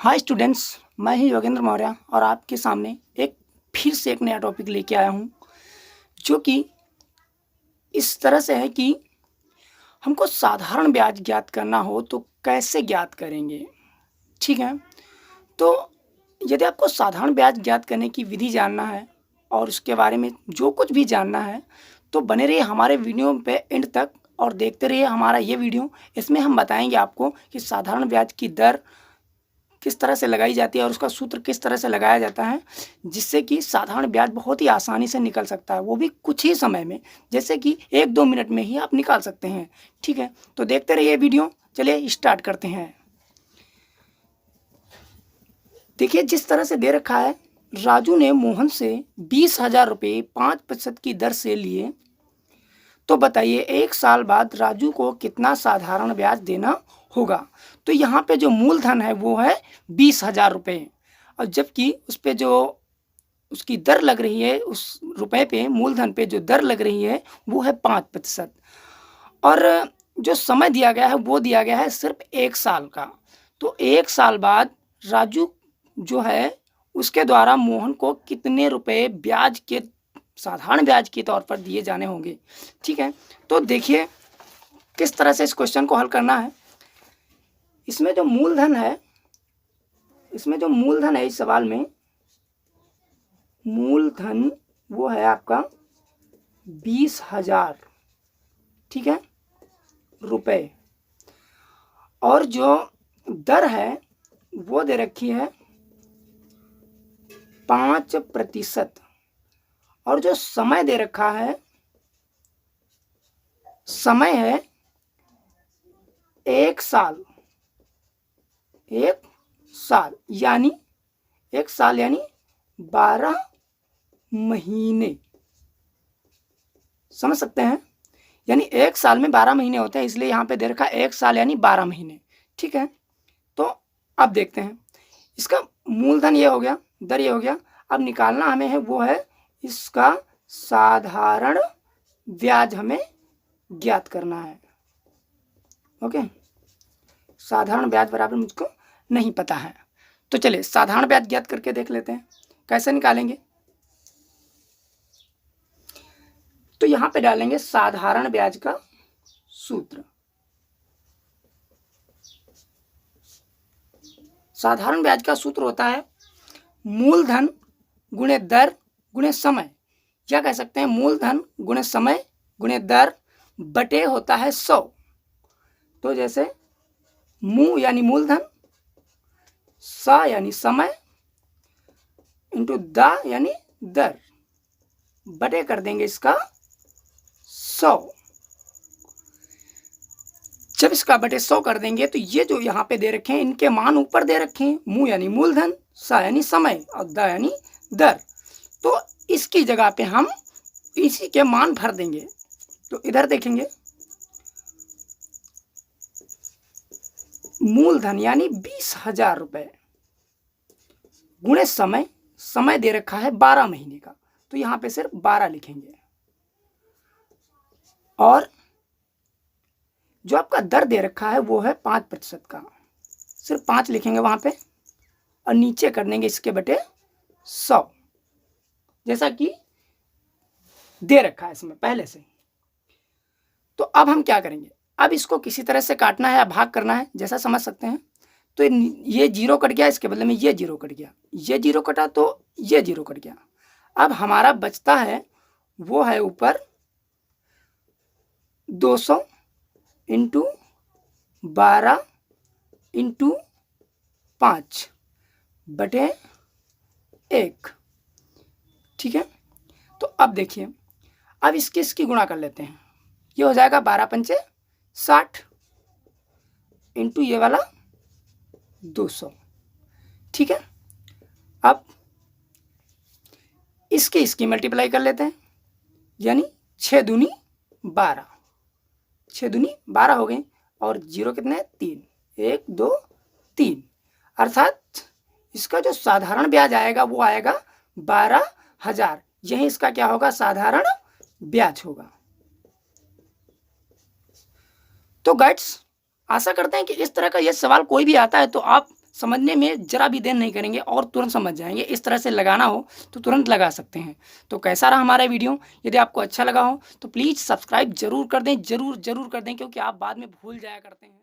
Hi students, मैं ही योगेंद्र मौर्य और आपके सामने एक फिर से एक नया टॉपिक लेके आया हूँ, जो कि इस तरह से है कि हमको साधारण ब्याज ज्ञात करना हो तो कैसे ज्ञात करेंगे। ठीक है, तो यदि आपको साधारण ब्याज ज्ञात करने की विधि जानना है और उसके बारे में जो कुछ भी जानना है, तो बने रहिए हमारे वीडियो पे एंड तक और देखते रहिए हमारा ये वीडियो। इसमें हम बताएंगे आपको कि साधारण ब्याज की दर किस तरह से लगाई जाती है और उसका सूत्र किस तरह से लगाया जाता है, जिससे कि साधारण ब्याज बहुत ही आसानी से निकल सकता है, वो भी कुछ ही समय में, जैसे कि 1-2 मिनट में ही आप निकाल सकते हैं। ठीक है, तो देखते रहिए वीडियो। चलिए स्टार्ट करते हैं। देखिए, जिस तरह से दे रखा है, राजू ने मोहन से 20,000 रुपये 5% की दर से लिए, तो बताइए 1 साल बाद राजू को कितना साधारण ब्याज देना होगा। तो यहाँ पे जो मूलधन है वो है 20,000 रुपये, और जबकि उस पे जो उसकी दर लग रही है, उस रुपए पे, मूलधन पे जो दर लग रही है वो है 5%, और जो समय दिया गया है वो दिया गया है सिर्फ 1 साल का। तो 1 साल बाद राजू जो है उसके द्वारा मोहन को कितने रुपए ब्याज के, साधारण ब्याज के तौर पर दिए जाने होंगे। ठीक है, तो देखिए किस तरह से इस क्वेश्चन को हल करना है। इसमें जो मूलधन है, इस सवाल में मूलधन वो है आपका 20,000, ठीक है, रुपए, और जो दर है वो दे रखी है 5%, और जो समय दे रखा है, समय है 1 साल, यानी 1 साल यानी 12 महीने, समझ सकते हैं। यानी 1 साल में 12 महीने होते हैं, इसलिए यहाँ पे दे रखा है 1 साल यानी 12 महीने। ठीक है, तो अब देखते हैं, इसका मूलधन ये हो गया, दर ये हो गया। अब निकालना हमें है वो है इसका साधारण ब्याज, हमें ज्ञात करना है। ओके, साधारण ब्याज बराबर मुझको नहीं पता है, तो चलिए साधारण ब्याज ज्ञात करके देख लेते हैं कैसे निकालेंगे। तो यहाँ पे डालेंगे साधारण ब्याज का सूत्र। साधारण ब्याज का सूत्र होता है मूलधन गुणे दर गुणे समय, या कह सकते हैं मूलधन गुणे समय गुणे दर बटे होता है 100। तो जैसे मू यानी मूलधन, सा यानी समय, इंटू द यानी दर, बटे कर देंगे इसका 100। जब इसका बटे 100 कर देंगे तो ये जो यहाँ पे दे रखे हैं इनके मान ऊपर दे रखे हैं, मू यानी मूलधन, सा यानी समय और द यानी दर, तो इसकी जगह पे हम इसी के मान भर देंगे। तो इधर देखेंगे, मूलधन यानी 20,000 रुपये गुणे समय, समय दे रखा है 12 महीने का, तो यहाँ पे सिर्फ 12 लिखेंगे, और जो आपका दर दे रखा है वो है 5% का, सिर्फ 5 लिखेंगे वहां पे, और नीचे कर देंगे इसके बटे 100, जैसा कि दे रखा है इसमें पहले से। तो अब हम क्या करेंगे, अब इसको किसी तरह से काटना है या भाग करना है, जैसा समझ सकते हैं। तो ये 0 कट गया, इसके बदले में ये 0 कट गया, ये 0 कटा तो ये 0 कट गया। अब हमारा बचता है वो है ऊपर 200 इंटू 12 इंटू 5 बटे 1। ठीक है, तो अब देखिए, अब इसकी गुणा कर लेते हैं, ये हो जाएगा 12 पंचे 60 इंटू ये वाला 200। ठीक है, अब इसकी मल्टीप्लाई कर लेते हैं, यानी 6 दूनी 12, 6 दूनी 12 हो गए, और 0 कितने, 3, 1 2 3, अर्थात इसका जो साधारण ब्याज आएगा वो आएगा 12,000। यही इसका क्या होगा, साधारण ब्याज होगा। तो गाइड्स, आशा करते हैं कि इस तरह का ये सवाल कोई भी आता है तो आप समझने में ज़रा भी देर नहीं करेंगे और तुरंत समझ जाएंगे। इस तरह से लगाना हो तो तुरंत लगा सकते हैं। तो कैसा रहा हमारा वीडियो? यदि आपको अच्छा लगा हो तो प्लीज़ सब्सक्राइब ज़रूर कर दें, ज़रूर कर दें, क्योंकि आप बाद में भूल जाया करते हैं।